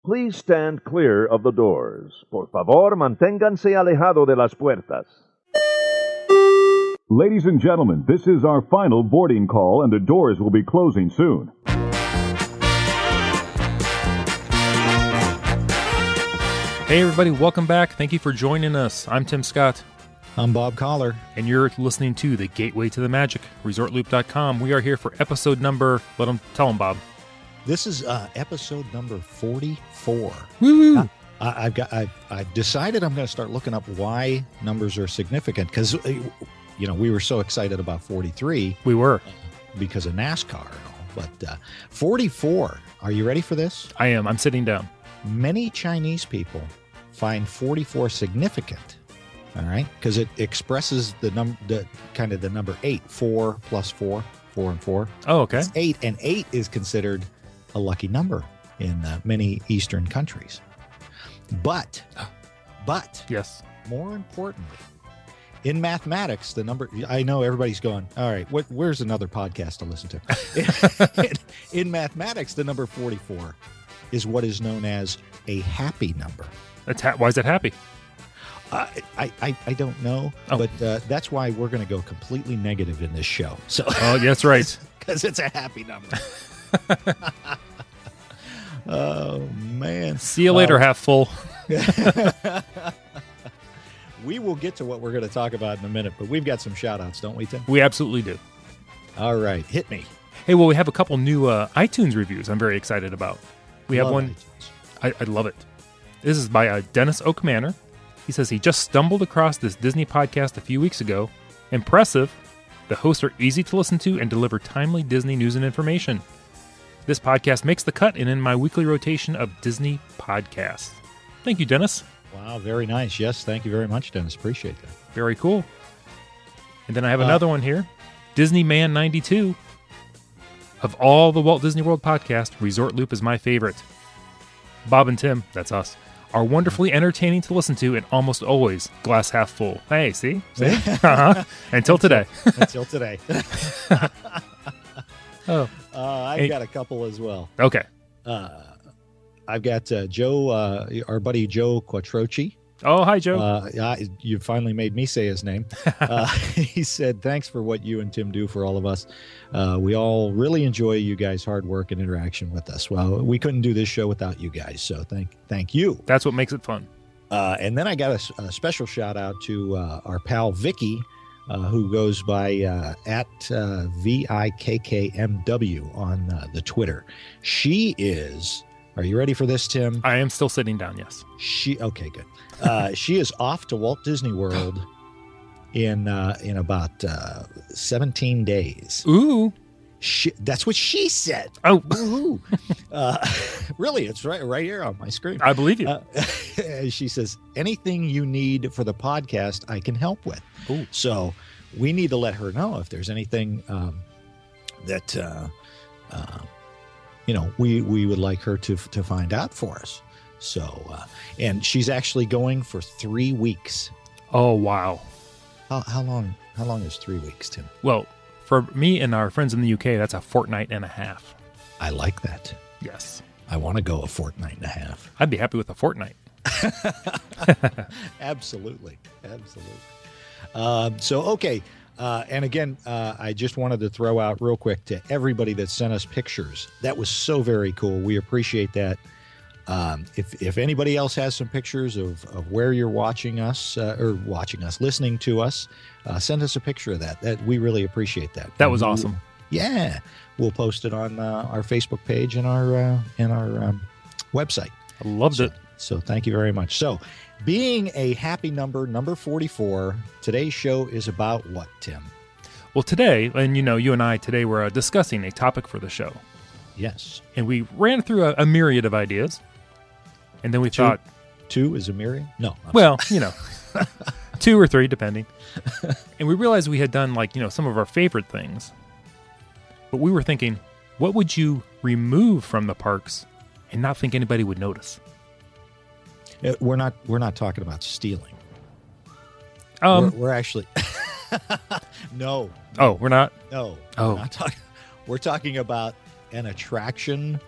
Please stand clear of the doors. Por favor, manténganse alejado de las puertas. Ladies and gentlemen, this is our final boarding call, and the doors will be closing soon. Hey everybody, welcome back. Thank you for joining us. I'm Tim Scott. I'm Bob Collar. And you're listening to The Gateway to the Magic, ResortLoop.com. We are here for episode number, tell them, Bob. This is episode number 44. Woo! I've decided I'm going to start looking up why numbers are significant, because, we were so excited about 43. We were. Because of NASCAR and all. But 44, are you ready for this? I am. I'm sitting down. Many Chinese people find 44 significant. All right, because it expresses the number 8, 4 plus 4, 4 and 4. Oh, okay. It's 8, and 8 is considered a lucky number in many Eastern countries. But yes, more importantly, in mathematics, the number, I know everybody's going, all right, where's another podcast to listen to? in mathematics, the number 44 is what is known as a happy number. Why is that happy? I don't know, but that's why we're going to go completely negative in this show. So, that's right, because it's a happy number. Oh man! See you later, half full. We will get to what we're going to talk about in a minute, but we've got some shout-outs, don't we, Tim? We absolutely do. All right, hit me. Hey, well, we have a couple new iTunes reviews I'm very excited about. We have one. I love it. This is by Dennis Oakmanor. He says he just stumbled across this Disney podcast a few weeks ago. Impressive. The hosts are easy to listen to and deliver timely Disney news and information. This podcast makes the cut and in my weekly rotation of Disney podcasts. Thank you, Dennis. Wow, very nice. Yes, thank you very much, Dennis. Appreciate that. Very cool. And then I have another one here. Disney Man 92. Of all the Walt Disney World podcasts, Resort Loop is my favorite. Bob and Tim, that's us, are wonderfully entertaining to listen to and almost always glass half full. Hey, see? Uh-huh. Until today. Until today. I've got a couple as well. Okay. I've got Joe, our buddy Joe Quattrochi. Oh, hi, Joe. You finally made me say his name. He said, thanks for what you and Tim do for all of us. We all really enjoy you guys' hard work and interaction with us. Well, we couldn't do this show without you guys, so thank you. That's what makes it fun. And then I got a special shout out to our pal Vicky, who goes by at VIKKMW on the Twitter. She is... Are you ready for this, Tim? I am still sitting down, yes. Okay, good. She is off to Walt Disney World in about 17 days. Ooh. That's what she said. Oh. Ooh. Really, it's right here on my screen. I believe you. She says, anything you need for the podcast, I can help with. Ooh. So we need to let her know if there's anything that... we would like her to find out for us. So, and she's actually going for 3 weeks. Oh, wow. How long is 3 weeks, Tim? Well, for me and our friends in the UK, that's a fortnight and a half. I like that. Yes. I want to go a fortnight and a half. I'd be happy with a fortnight. Absolutely. Okay. And again, I just wanted to throw out real quick to everybody that sent us pictures. That was so very cool. We appreciate that. If anybody else has some pictures of where you're watching us, listening to us, send us a picture of that. We really appreciate that. That was awesome. Yeah. We'll post it on our Facebook page and our website. I loved it. So thank you very much. So being a happy number 44, today's show is about what, Tim? Well, today, and you and I today were discussing a topic for the show. Yes. And we ran through a myriad of ideas. And then we thought... Two is a myriad? No. Well, 2 or 3, depending. And we realized we had done, some of our favorite things. But we were thinking, what would you remove from the parks and not think anybody would notice? We're not talking about stealing. We're actually... No. Oh, we're not? No. Oh. We're talking about an attraction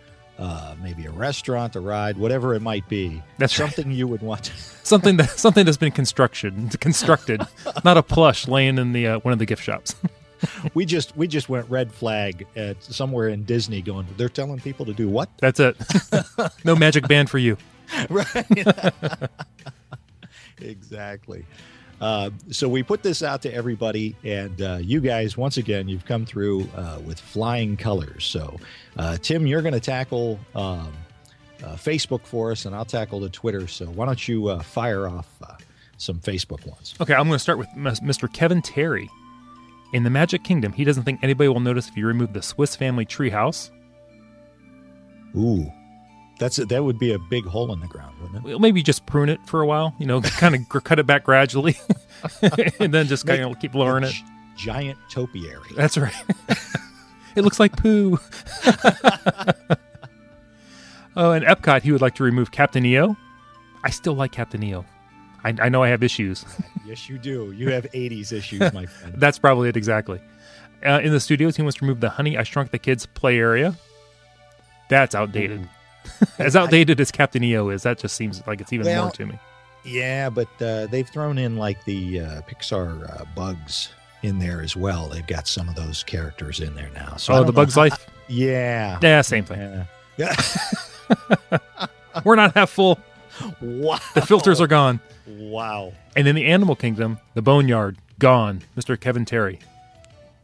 maybe a restaurant, a ride, whatever it might be. That's something you would want. something that's been constructed, not a plush laying in the one of the gift shops. We just went red flag at somewhere in Disney going, they're telling people to do what? That's it. No magic band for you. Right. Exactly. So we put this out to everybody, and you guys, once again, you've come through with flying colors. So, Tim, you're going to tackle Facebook for us, and I'll tackle the Twitter. So why don't you fire off some Facebook ones? Okay, I'm going to start with Mr. Kevin Terry. In the Magic Kingdom, he doesn't think anybody will notice if you remove the Swiss Family treehouse. Ooh. That would be a big hole in the ground, wouldn't it? Well, maybe just prune it for a while, kind of cut it back gradually, and then just kind of keep lowering it. Giant topiary. That's right. It looks like poo. Oh, and Epcot, he would like to remove Captain EO. I still like Captain EO. I know I have issues. Yes, you do. You have 80s issues, my friend. That's probably it, exactly. In the studios, he wants to remove the Honey, I Shrunk the Kids play area. That's outdated. As outdated as Captain EO is, that just seems like it's even more to me. Yeah, but they've thrown in like the Pixar Bugs in there as well. They've got some of those characters in there now. So the Bugs Life? Yeah. Yeah, same thing. Yeah. We're not half full. Wow. The filters are gone. Wow. And in the Animal Kingdom, the Boneyard, gone. Mr. Kevin Terry,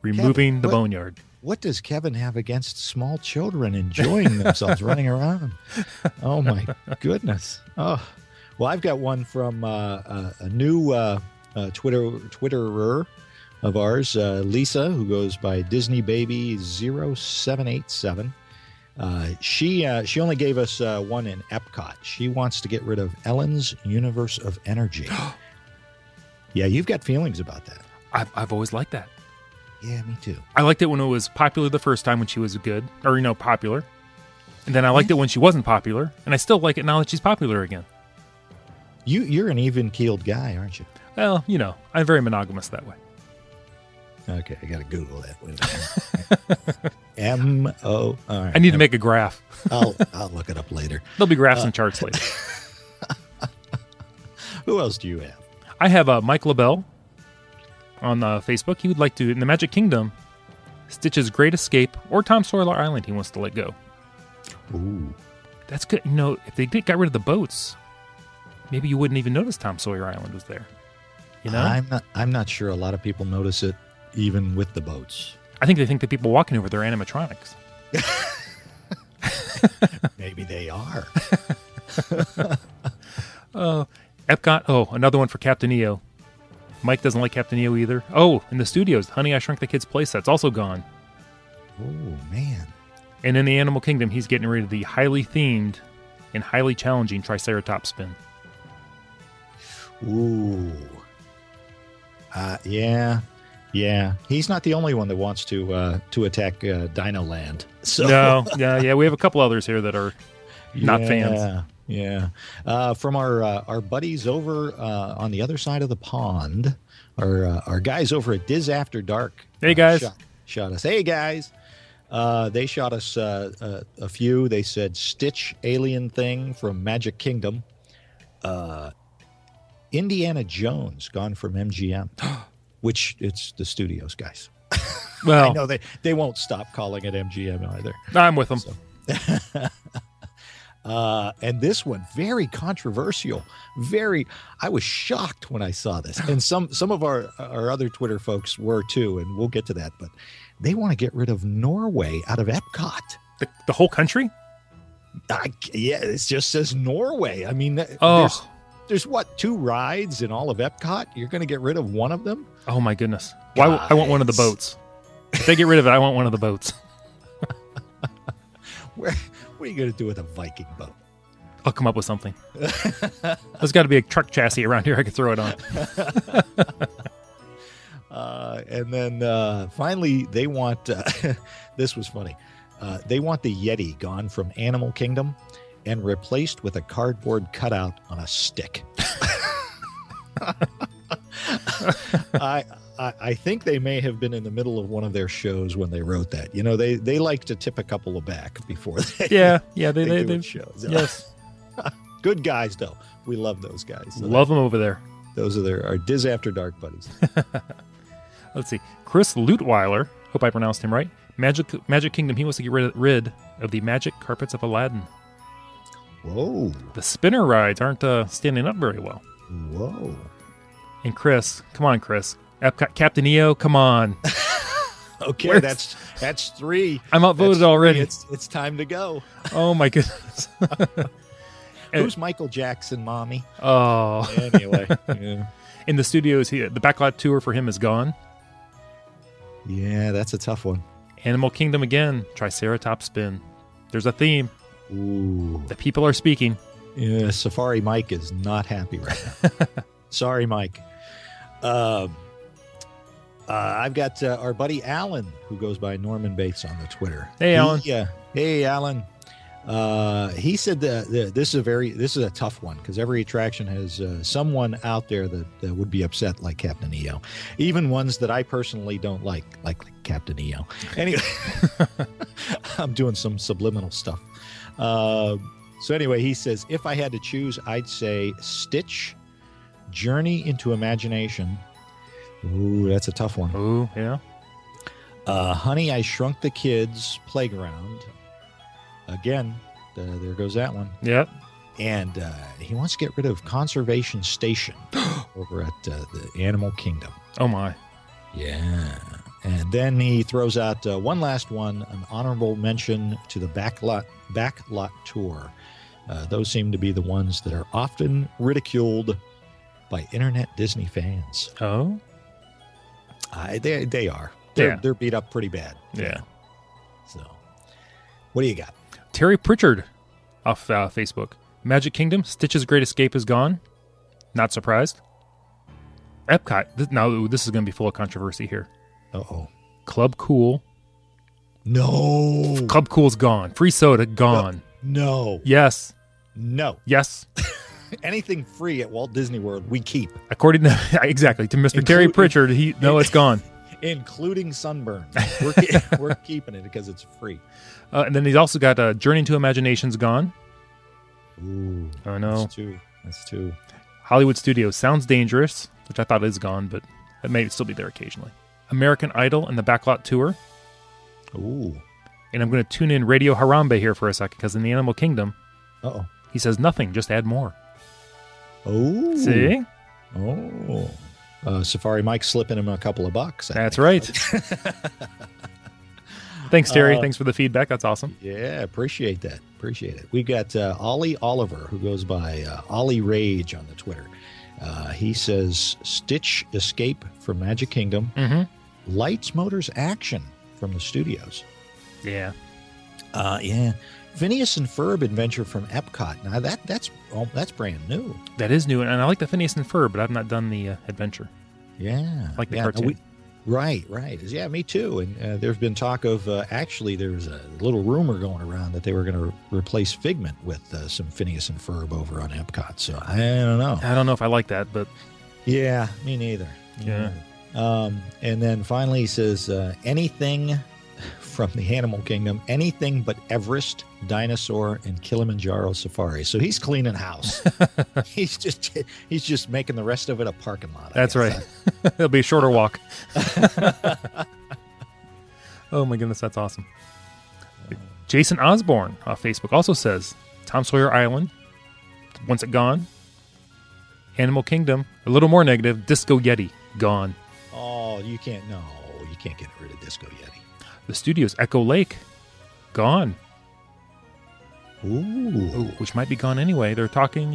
removing the Boneyard. What does Kevin have against small children enjoying themselves running around? Oh, my goodness. Oh, well, I've got one from a new Twitterer of ours, Lisa, who goes by Disney Baby 0787. She only gave us one in Epcot. She wants to get rid of Ellen's Universe of Energy. Yeah, you've got feelings about that. I've always liked that. Yeah, me too. I liked it when it was popular the first time when she was good, or popular. And then I liked it when she wasn't popular, and I still like it now that she's popular again. You're an even-keeled guy, aren't you? Well, I'm very monogamous that way. Okay, I got to Google that. Wait a minute. M-O. All right. I need to make a graph. I'll look it up later. There'll be graphs and charts later. Who else do you have? I have Mike LaBelle on Facebook. He would like to, in the Magic Kingdom, Stitch's Great Escape or Tom Sawyer Island he wants to let go. Ooh. That's good. If they got rid of the boats, maybe you wouldn't even notice Tom Sawyer Island was there. I'm not sure a lot of people notice it even with the boats. I think they think the people walking over there are animatronics. Maybe they are. Epcot. Another one for Captain EO. Mike doesn't like Captain EO either. In the studios, Honey, I Shrunk the Kids playset's also gone. Oh, man. And in the Animal Kingdom, he's getting rid of the highly themed and highly challenging Triceratops spin. Ooh. Yeah. He's not the only one that wants to attack Dino Land. So. No, yeah. We have a couple others here that are not fans. Yeah. From our buddies over on the other side of the pond, our guys over at Diz After Dark. Hey, guys. Shot us. Hey, guys. They shot us a few. They said Stitch Alien Thing from Magic Kingdom. Indiana Jones gone from MGM, which it's the studios, guys. Well, I know they won't stop calling it MGM either. I'm with them. So. And this one, very controversial. I was shocked when I saw this. And some of our other Twitter folks were too, and we'll get to that. But they want to get rid of Norway out of Epcot. The whole country? Yeah, it just says Norway. I mean, there's what, 2 rides in all of Epcot? You're going to get rid of one of them? Oh, my goodness. Why? I want one of the boats. If they get rid of it, I want one of the boats. What are you going to do with a Viking boat? I'll come up with something. There's got to be a truck chassis around here I could throw it on. And then finally, they want, this was funny, they want the Yeti gone from Animal Kingdom and replaced with a cardboard cutout on a stick. I think they may have been in the middle of one of their shows when they wrote that. You know, they like to tip a couple of back before they they shows. Yes. Good guys, though. We love those guys. So love them over there. Those are our Diz After Dark buddies. Let's see. Chris Lutweiler, hope I pronounced him right. Magic Kingdom, he wants to get rid of the magic carpets of Aladdin. Whoa. The spinner rides aren't standing up very well. Whoa. And Chris, come on, Chris. Epcot Captain EO, come on. Okay, that's 3. I'm outvoted already. It's time to go. Oh, my goodness. Who's Michael Jackson, mommy? Oh. Anyway. Yeah. In the studios, the backlot tour for him is gone. Yeah, that's a tough one. Animal Kingdom again, Triceratops spin. There's a theme. Ooh. The people are speaking. Yeah, Safari Mike is not happy right now. Sorry, Mike. I've got our buddy Alan, who goes by Norman Bates on the Twitter. Hey, Alan. Hey, Alan. He said that this is a tough one because every attraction has someone out there that would be upset like Captain EO, even ones that I personally don't like Captain EO. Anyway, I'm doing some subliminal stuff. So anyway, he says, if I had to choose, I'd say Stitch, Journey into Imagination. Ooh, that's a tough one. Ooh, yeah. Honey, I Shrunk the Kids Playground. Again, there goes that one. Yep. And he wants to get rid of Conservation Station over at the Animal Kingdom. Oh, my. Yeah. And then he throws out one last one, an honorable mention to the Backlot Tour. Those seem to be the ones that are often ridiculed by Internet Disney fans. Oh? They are. Yeah. They're beat up pretty bad. Yeah. So, what do you got? Terry Pritchard off Facebook. Magic Kingdom, Stitch's Great Escape is gone. Not surprised. Epcot, now this is going to be full of controversy here. Uh-oh. Club Cool. No. Club Cool's gone. Free soda, gone. No. Yes. No. Yes. Anything free at Walt Disney World, we keep. According to, exactly, to Mr. Terry Pritchard, it's gone. Including sunburn. We're keeping it because it's free. And then he's also got Journey to Imagination's gone. Ooh. Oh, no. That's two. Hollywood Studios, Sounds Dangerous, which I thought is gone, but it may still be there occasionally. American Idol and the Backlot Tour. Ooh. And I'm going to tune in Radio Harambe here for a second, because in the Animal Kingdom, he says nothing, just add more. Oh. See? Oh. Safari Mike slipping him a couple of bucks. That's right. Thanks, Terry. Thanks for the feedback. That's awesome. Yeah, appreciate that. Appreciate it. We got Ollie Oliver, who goes by Ollie Rage on the Twitter. He says Stitch Escape from Magic Kingdom, Lights, Motors, Action from the studios. Yeah. Yeah. Phineas and Ferb Adventure from Epcot. Now that's brand new. That is new, and I like the Phineas and Ferb, but I've not done the adventure. Yeah, I like the cartoon. Right. Yeah, me too. And there's been talk of actually there's a little rumor going around that they were going to replace Figment with some Phineas and Ferb over on Epcot. So I don't know. I don't know if I like that, but yeah, me neither. Yeah. And then finally he says anything from the Animal Kingdom, anything but Everest, Dinosaur, and Kilimanjaro Safari. So he's cleaning house. he's just making the rest of it a parking lot. That's right. It'll be a shorter walk. Oh my goodness, that's awesome. Jason Osborne off Facebook also says Tom Sawyer Island, once it gone. Animal Kingdom, a little more negative. Disco Yeti, gone. Oh, you can't get rid of Disco Yeti. The Studios, Echo Lake, gone. Ooh, which might be gone anyway. They're talking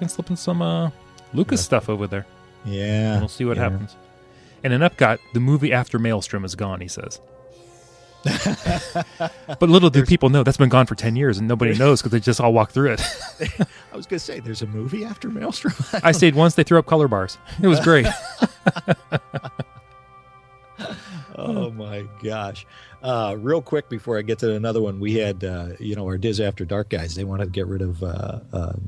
slipping some Lucas stuff over there. Yeah. And we'll see what happens. And in Epcot, the movie after Maelstrom is gone, he says. But little do people know, that's been gone for 10 years, and nobody knows because they just all walk through it. I was going to say, there's a movie after Maelstrom? I stayed once, they threw up color bars. It was great. Oh, my gosh. Real quick before I get to another one, we had, our Diz After Dark guys. They wanted to get rid of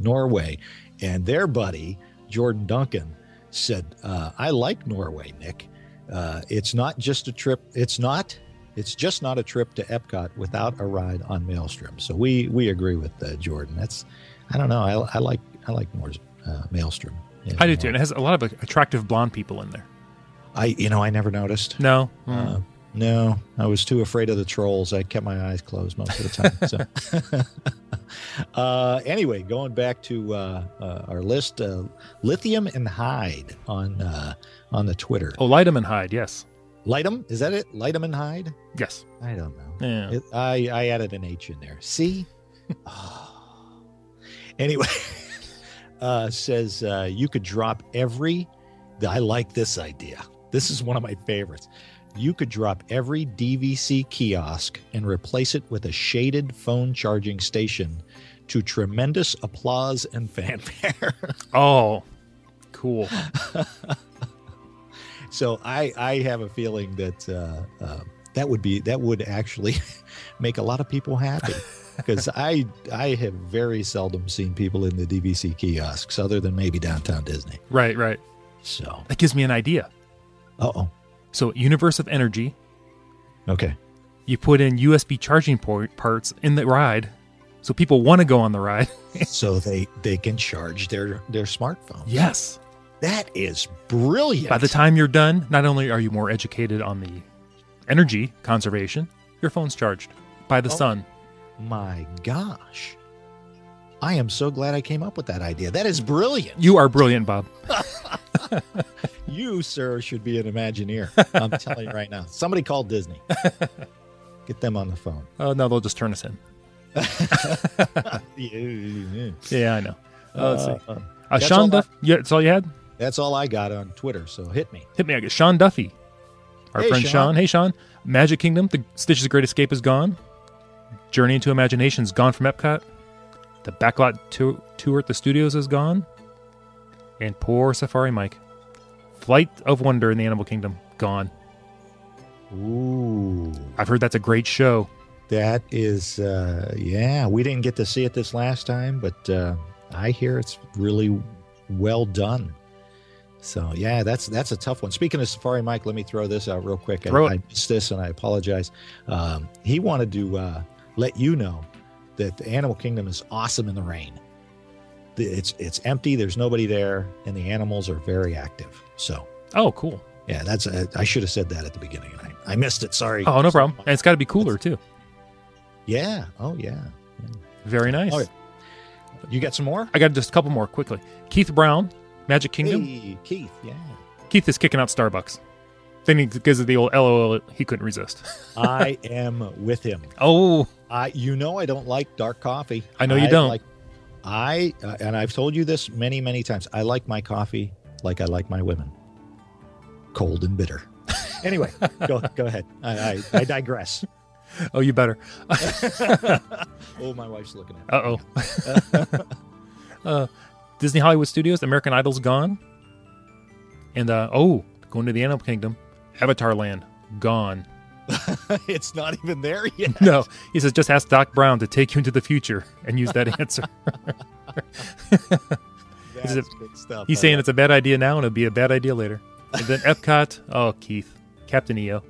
Norway. And their buddy, Jordan Duncan, said, I like Norway, Nick. It's not just a trip. It's just not a trip to Epcot without a ride on Maelstrom. So we agree with Jordan. I don't know. I like more Maelstrom. Yeah, I do too. And it has a lot of attractive blonde people in there. I never noticed. No. No, I was too afraid of the trolls. I kept my eyes closed most of the time. So. Anyway, going back to our list, Lithium and Hyde on the Twitter. Oh, Lightem and Hyde, yes. Lightem, is that it? Lightem and Hyde? Yes. I don't know. Yeah. I added an H in there. See? Anyway, says you could drop I like this idea. This is one of my favorites. You could drop every DVC kiosk and replace it with a shaded phone charging station to tremendous applause and fanfare. Oh, cool. So I have a feeling that that would actually make a lot of people happy, because I have very seldom seen people in the DVC kiosks other than maybe Downtown Disney. Right. So that gives me an idea. Uh-oh. So Universe of Energy. Okay. You put in USB charging parts in the ride, so people want to go on the ride. So they can charge their smartphones. Yes. That is brilliant. By the time you're done, not only are you more educated on the energy conservation, your phone's charged by the sun. My gosh. I am so glad I came up with that idea. That is brilliant. You are brilliant, Bob. You, sir, should be an Imagineer. I'm telling you right now. Somebody call Disney. Get them on the phone. Oh, no, they'll just turn us in. Yeah, I know. Let's see. Sean Duffy. Yeah, that's all you had? That's all I got on Twitter, so hit me. I got Sean Duffy. Our friend Sean. Sean. Hey, Sean. Magic Kingdom, the Stitch's Great Escape is gone. Journey into Imagination's gone from Epcot. The backlot tour at the studios is gone. And poor Safari Mike. Flight of Wonder in the Animal Kingdom, gone. Ooh. I've heard that's a great show. That is, we didn't get to see it this last time, but I hear it's really well done. So, yeah, that's a tough one. Speaking of Safari Mike, let me throw this out real quick. I missed this, and I apologize. He wanted to let you know that the Animal Kingdom is awesome in the rain. It's empty. There's nobody there, and the animals are very active. So, oh, cool. Yeah, I should have said that at the beginning. I missed it. Sorry. Oh, no problem. And it's got to be cooler too. Yeah. Oh, yeah. Very nice. All right. You got some more? I got just a couple more quickly. Keith Brown, Magic Kingdom. Hey, Keith. Yeah. Keith is kicking out Starbucks. Then because of the old LOL, he couldn't resist. I am with him. Oh, I don't like dark coffee. I know you don't. And I've told you this many, many times. I like my coffee like I like my women, cold and bitter. Anyway, go ahead. I digress. Oh, you better. Oh, my wife's looking at me. Uh-oh. Disney Hollywood Studios, American Idol's gone. And, going to the Animal Kingdom, Avatar Land, gone. It's not even there yet. No. He says, just ask Doc Brown to take you into the future and use that answer. That's good stuff. He's saying it's a bad idea now and it'll be a bad idea later. And then Epcot, oh, Keith, Captain EO.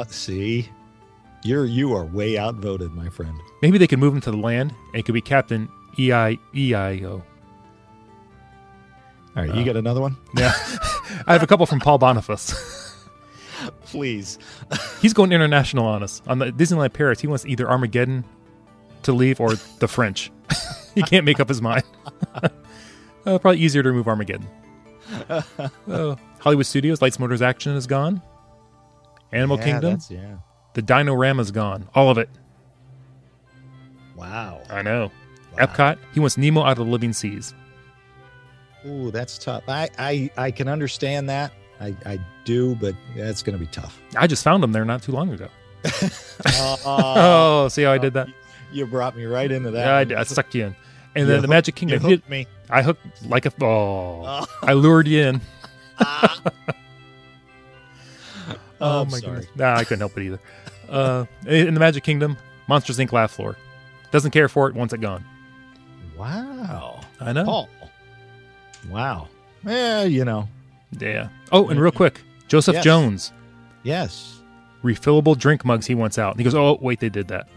See, you are way outvoted, my friend. Maybe they could move him to the land and it could be Captain EIO. All right, you got another one? Yeah. I have a couple from Paul Boniface. Please. He's going international on us. On the Disneyland Paris, he wants either Armageddon to leave or the French. He can't make up his mind. Probably easier to remove Armageddon. Hollywood Studios, Lights, Motors, Action is gone. Animal Kingdom. The Dino-Rama's gone. All of it. Wow. I know. Wow. Epcot, he wants Nemo out of the living seas. Ooh, that's tough. I can understand that. I do, but that's going to be tough. I just found him there not too long ago. Oh, see how I did that? You brought me right into that. Yeah, I sucked you in. And then the Magic Kingdom. You hooked me. I hooked like a... Oh. I lured you in. Oh, my goodness. Nah, I couldn't help it either. In the Magic Kingdom, Monsters, Inc. Laugh Floor. Doesn't care for it, wants it gone. Wow. I know. Paul. Wow. Yeah, you know. Yeah. Oh, and real quick, Joseph Yes. Jones. Yes. Refillable drink mugs he wants out. And he goes, oh, wait, they did that.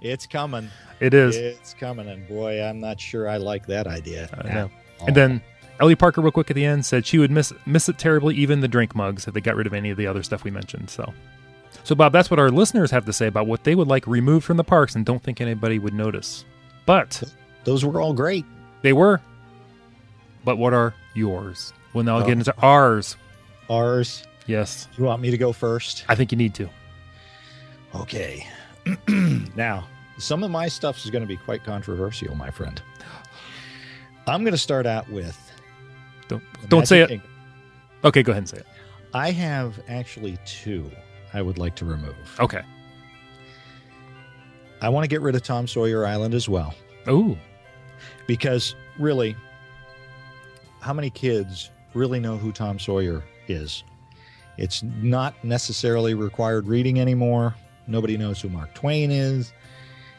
It's coming. It is. It's coming. And boy, I'm not sure I like that idea. I know. And then Ellie Parker, real quick at the end, said she would miss it terribly, even the drink mugs, if they got rid of any of the other stuff we mentioned. So Bob, that's what our listeners have to say about what they would like removed from the parks and don't think anybody would notice. But those were all great. they were. But what are yours? Well, now I'll get into ours. Ours. Yes. You want me to go first? I think you need to. Okay. Now, some of my stuff is going to be quite controversial, my friend. I'm going to start out with... Don't say it. Kingdom. Okay, go ahead and say it. I have actually 2 I would like to remove. Okay. I want to get rid of Tom Sawyer Island as well. Ooh. Because, really, how many kids really know who Tom Sawyer is? It's not necessarily required reading anymore. Nobody knows who Mark Twain is.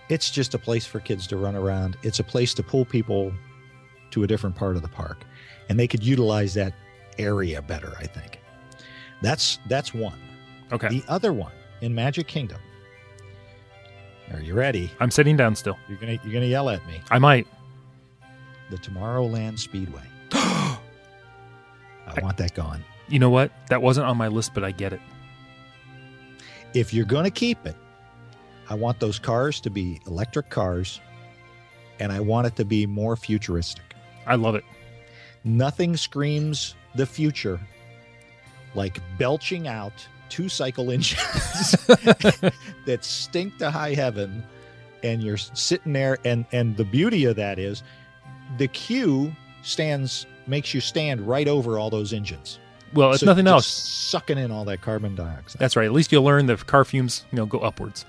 It's just a place for kids to run around. It's a place to pull people to a different part of the park. And they could utilize that area better, I think. That's one. Okay. The other one, in Magic Kingdom. Are you ready? I'm sitting down still. You're gonna yell at me. I might. The Tomorrowland Speedway. I want that gone. You know what? That wasn't on my list, but I get it. If you're going to keep it, I want those cars to be electric cars, and I want it to be more futuristic. I love it. Nothing screams the future like belching out 2-cycle engines that stink to high heaven, and you're sitting there, and the beauty of that is the queue makes you stand right over all those engines. Well, if So nothing just else, sucking in all that carbon dioxide. that's right. At least you'll learn the car fumes, go upwards.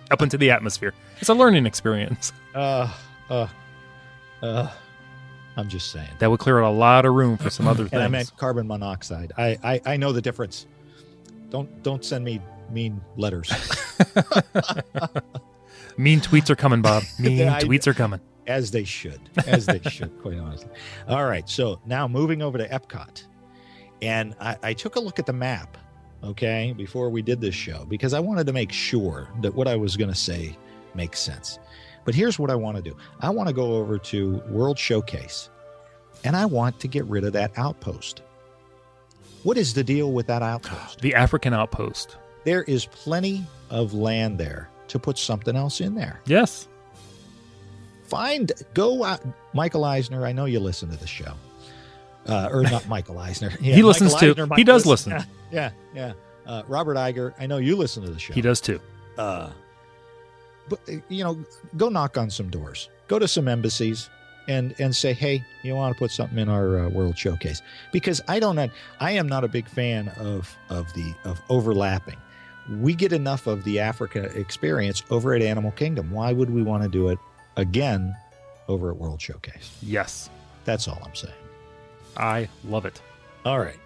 Up into the atmosphere. It's a learning experience. I'm just saying. That would clear out a lot of room for some other things. And I meant carbon monoxide. I know the difference. Don't send me mean letters. Mean tweets are coming, Bob. Mean tweets are coming. As they should. As they should, quite honestly. All right. So now moving over to Epcot. And I took a look at the map, okay, before we did this show, because I wanted to make sure that what I was going to say makes sense. But here's what I want to do. I want to go over to World Showcase, and I want to get rid of that outpost. What is the deal with that outpost? The African outpost. There is plenty of land there to put something else in there. Yes. Go out. Michael Eisner, I know you listen to the show. Or not Michael Eisner. Yeah, He listens Michael too. Eisner, He does listen. Yeah. Robert Iger, I know you listen to the show. He does too. But, go knock on some doors. Go to some embassies and say, hey, you want to put something in our World Showcase? Because I am not a big fan of overlapping. We get enough of the Africa experience over at Animal Kingdom. Why would we want to do it again over at World Showcase? Yes. That's all I'm saying. I love it. All right.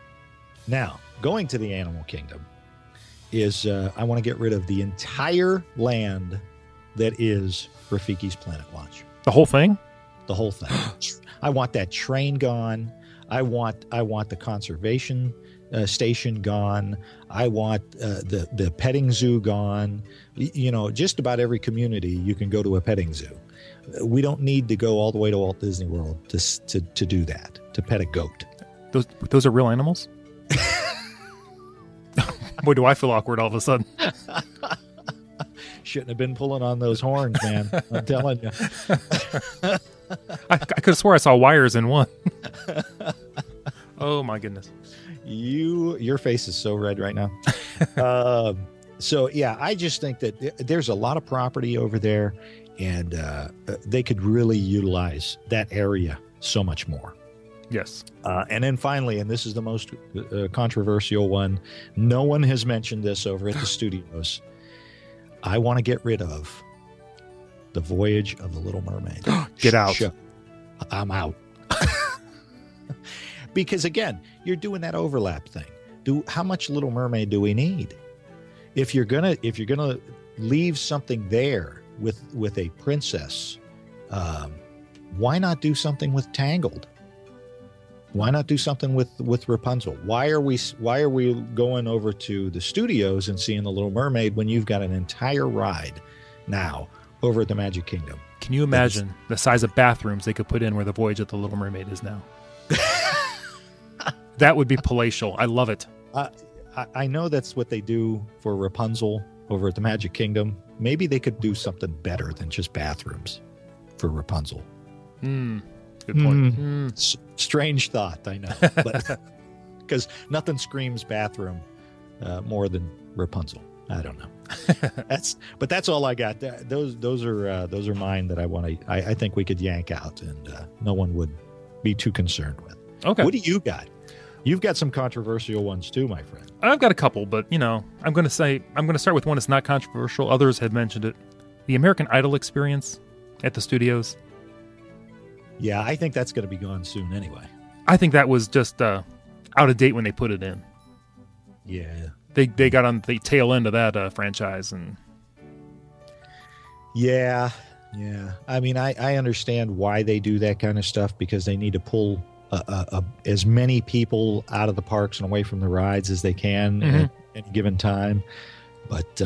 Now, going to the Animal Kingdom is I want to get rid of the entire land that is Rafiki's Planet Watch. The whole thing? The whole thing. I want that train gone. I want the conservation station gone. I want the petting zoo gone. Just about every community you can go to a petting zoo. We don't need to go all the way to Walt Disney World to do that, to pet a goat. Those are real animals? Boy, do I feel awkward all of a sudden. Shouldn't have been pulling on those horns, man. I'm telling you. I could have swore I saw wires in one. Oh, my goodness. Your face is so red right now. So, yeah, I just think that there's a lot of property over there, and they could really utilize that area so much more. Yes. And then finally, and this is the most controversial one, no one has mentioned this over at the studios. I want to get rid of the Voyage of the Little Mermaid. Get out. I'm out. Because again, you're doing that overlap thing. How much Little Mermaid do we need? If you're gonna leave something there with a princess, why not do something with Tangled? Why not do something with Rapunzel? Why are we going over to the studios and seeing The Little Mermaid when you've got an entire ride now over at the Magic Kingdom? Can you imagine the size of bathrooms they could put in where the Voyage of the Little Mermaid is now? That would be palatial. I love it. I know that's what they do for Rapunzel over at the Magic Kingdom. Maybe they could do something better than just bathrooms for Rapunzel. Good point. Strange thought, I know, but because nothing screams bathroom more than Rapunzel. I don't know. That's all I got. Those are mine that I want to. I think we could yank out, and no one would be too concerned with. Okay. What do you got? You've got some controversial ones too, my friend. I've got a couple, but I'm going to start with one that's not controversial. Others have mentioned it. The American Idol experience at the studios. Yeah, I think that's going to be gone soon anyway. I think that was just out of date when they put it in. Yeah. They got on the tail end of that franchise. And Yeah. I mean, I understand why they do that kind of stuff, because they need to pull as many people out of the parks and away from the rides as they can at any given time. But,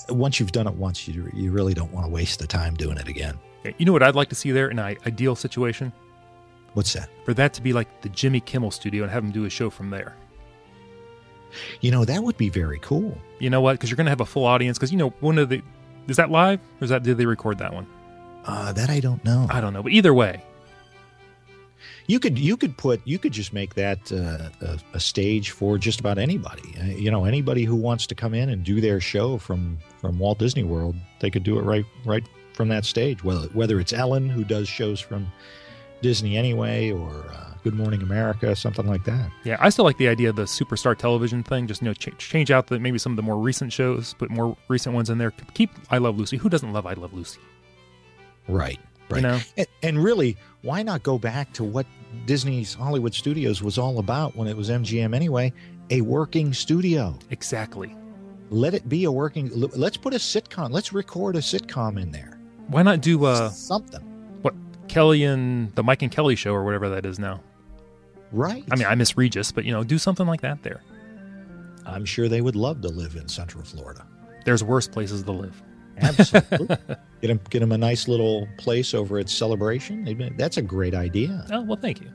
once you've done it once, you really don't want to waste the time doing it again. you know what I'd like to see there in an ideal situation? What's that? For that to be like the Jimmy Kimmel studio and have him do a show from there. That would be very cool. You know what? Because you're going to have a full audience. Because, is that live? Or did they record that one? That I don't know. I don't know. But either way. You could just make that a stage for just about anybody. Anybody who wants to come in and do their show from Walt Disney World, they could do it right from that stage. Whether it's Ellen, who does shows from Disney anyway, or Good Morning America, something like that. Yeah, I still like the idea of the Superstar Television thing. Just change out maybe some of the more recent shows, put more recent ones in there. Keep I Love Lucy. Who doesn't love I Love Lucy? Right. And really, why not go back to what Disney's Hollywood Studios was all about when it was MGM anyway? A working studio. Exactly. Let it be a working. Let's put a sitcom. Let's record a sitcom in there. Why not do something? What, Kelly and the Mike and Kelly show or whatever that is now? Right. I mean, I miss Regis, but do something like that there. I'm sure they would love to live in Central Florida. There's worse places to live. Absolutely. Get him a nice little place over at Celebration. That's a great idea. Oh, well, thank you.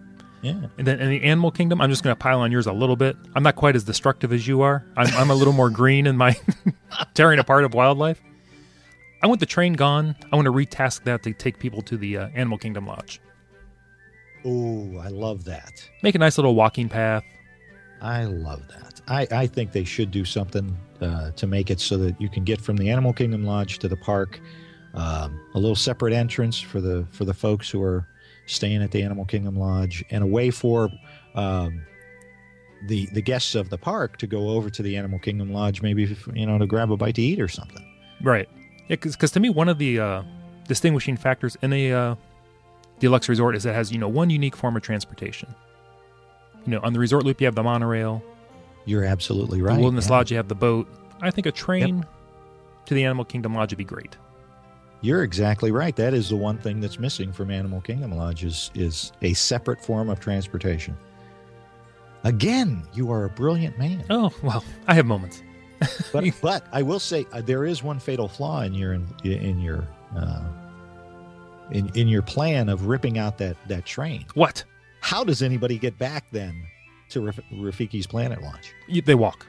Yeah. And then in the Animal Kingdom, I'm just going to pile on yours a little bit. I'm not quite as destructive as you are. I'm a little more green in my tearing apart of wildlife. I want the train gone. I want to retask that to take people to the Animal Kingdom Lodge. Oh, I love that. Make a nice little walking path. I love that. I think they should do something to make it so that you can get from the Animal Kingdom Lodge to the park, a little separate entrance for the folks who are staying at the Animal Kingdom Lodge, and a way for the guests of the park to go over to the Animal Kingdom Lodge, maybe to grab a bite to eat or something. Right. Yeah, because to me, one of the distinguishing factors in a deluxe resort is it has one unique form of transportation. On the Resort Loop, you have the monorail. You're absolutely right. The Wilderness Lodge, you have the boat. I think a train to the Animal Kingdom Lodge would be great. You're exactly right. That is the one thing that's missing from Animal Kingdom Lodge is a separate form of transportation. Again, you are a brilliant man. Oh, well, I have moments. But I will say there is one fatal flaw in your plan of ripping out that train. What? How does anybody get back then to Rafiki's Planet Launch? They walk.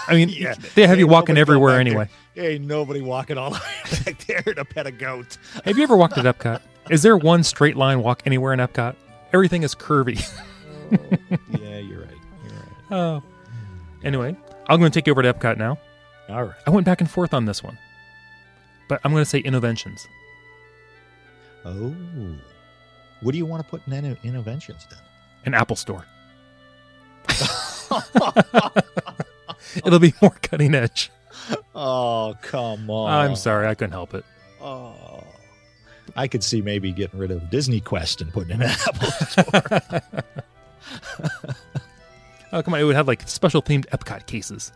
I mean, they have you walking everywhere anyway. Ain't nobody walking all the way back there to pet a goat. Have you ever walked at Epcot? Is there one straight line walk anywhere in Epcot? Everything is curvy. Yeah, you're right. Oh. Anyway, I'm going to take you over to Epcot now. All right. I went back and forth on this one. But I'm going to say Innoventions. Oh. What do you want to put in Innoventions then? An Apple Store. It'll be more cutting edge. Oh, come on. I'm sorry, I couldn't help it. Oh. I could see maybe getting rid of Disney Quest and putting in an Apple Store. Oh, come on. It would have like special themed Epcot cases.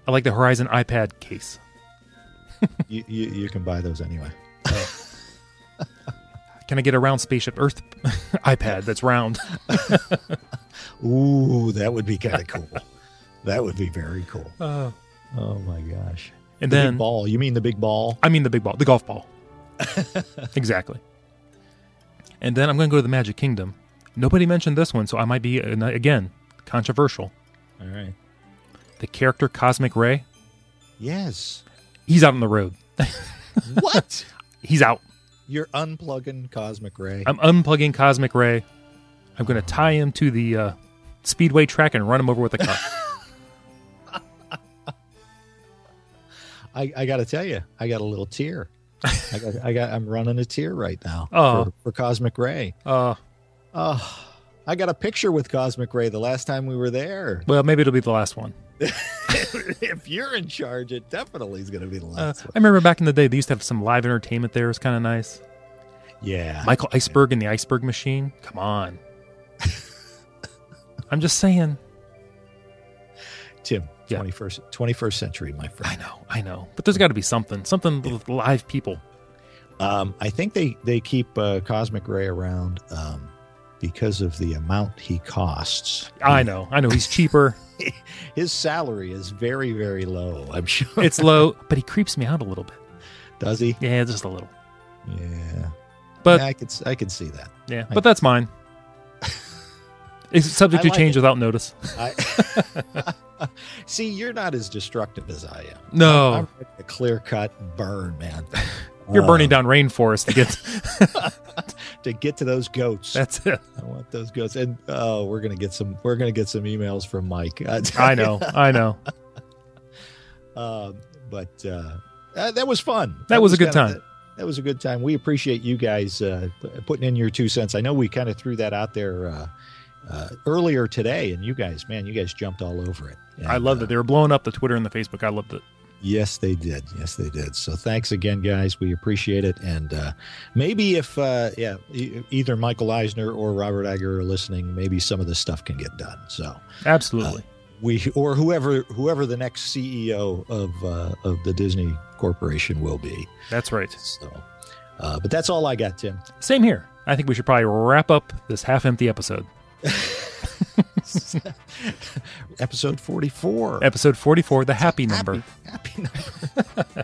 I like the Horizon iPad case. You can buy those anyway. Can I get a round Spaceship Earth iPad that's round? Ooh, that would be kind of cool. That would be very cool. Oh my gosh! And the then big ball. You mean the big ball? I mean the big ball, the golf ball. Exactly. And then I'm going to go to the Magic Kingdom. Nobody mentioned this one, so I might be again controversial. All right. The character Cosmic Ray. Yes. He's out on the road. What? He's out. You're unplugging Cosmic Ray. I'm unplugging Cosmic Ray. I'm going to tie him to the speedway track and run him over with a car. I got to tell you, I got a little tear. I'm running a tear right now for Cosmic Ray. I got a picture with Cosmic Ray the last time we were there. Well, maybe it'll be the last one. If you're in charge, it definitely is going to be the last one. I remember back in the day, they used to have some live entertainment there. It was kind of nice. Yeah. Michael Iceberg and the Iceberg Machine. Come on. I'm just saying. Tim, 21st century, my friend. I know. But there's got to be something with live people. I think they keep Cosmic Ray around because of the amount he costs. I know. He's cheaper. His salary is very, very low, I'm sure. It's low, but he creeps me out a little bit. Does he? Yeah, just a little. Yeah. But yeah, I could see that. Yeah, but that's mine. It's subject to change without notice. See, you're not as destructive as I am. No. I'm a clear-cut burn, man. You're burning down rainforest to get to those goats. That's it. I want those goats. And we're gonna get some emails from Mike. I know. But that was fun. That was a good time. That was a good time. We appreciate you guys putting in your 2 cents. I know we kind of threw that out there earlier today, and you guys jumped all over it. And, I loved it. They were blowing up the Twitter and the Facebook. I loved it. Yes, they did. So thanks again, guys. We appreciate it. And maybe if either Michael Eisner or Robert Iger are listening, maybe some of this stuff can get done. So absolutely, or whoever the next CEO of the Disney Corporation will be. That's right. So, but that's all I got, Tim. Same here. I think we should probably wrap up this half-empty episode. Episode 44. Episode 44, the happy number. Happy number.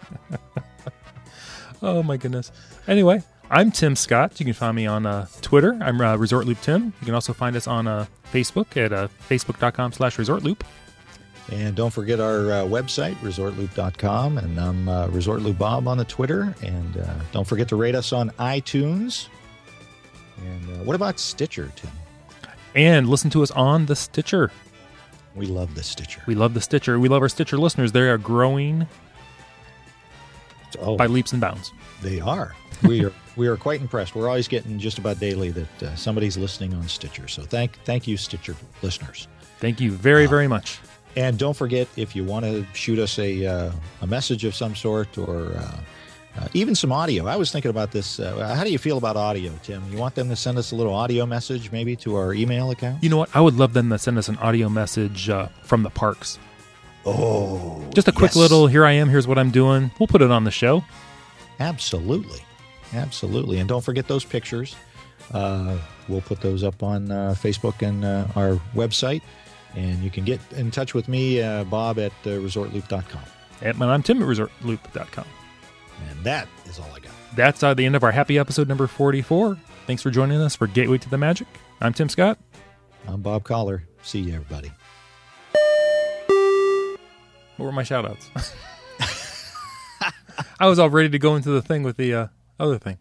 Oh, my goodness. Anyway, I'm Tim Scott. You can find me on Twitter. I'm ResortLoop Tim. You can also find us on Facebook at facebook.com/ResortLoop. And don't forget our website, ResortLoop.com. And I'm ResortLoop Bob on the Twitter. And don't forget to rate us on iTunes. And what about Stitcher, Tim? And listen to us on the Stitcher. We love the Stitcher. We love the Stitcher. We love our Stitcher listeners. They are growing by leaps and bounds. They are. We are quite impressed. We're always getting just about daily that somebody's listening on Stitcher. So thank you, Stitcher listeners. Thank you very, very much. And don't forget, if you want to shoot us a message of some sort or even some audio. I was thinking about this. How do you feel about audio, Tim? You want them to send us a little audio message maybe to our email account? You know what? I would love them to send us an audio message from the parks. Oh, just a quick little, here I am, here's what I'm doing. We'll put it on the show. Absolutely. And don't forget those pictures. We'll put those up on Facebook and our website. And you can get in touch with me, Bob, at ResortLoop.com. And I'm Tim at ResortLoop.com. And that is all I got. That's the end of our happy episode number 44. Thanks for joining us for Gateway to the Magic. I'm Tim Scott. I'm Bob Collar. See you, everybody. What were my shout-outs? I was all ready to go into the thing with the other thing.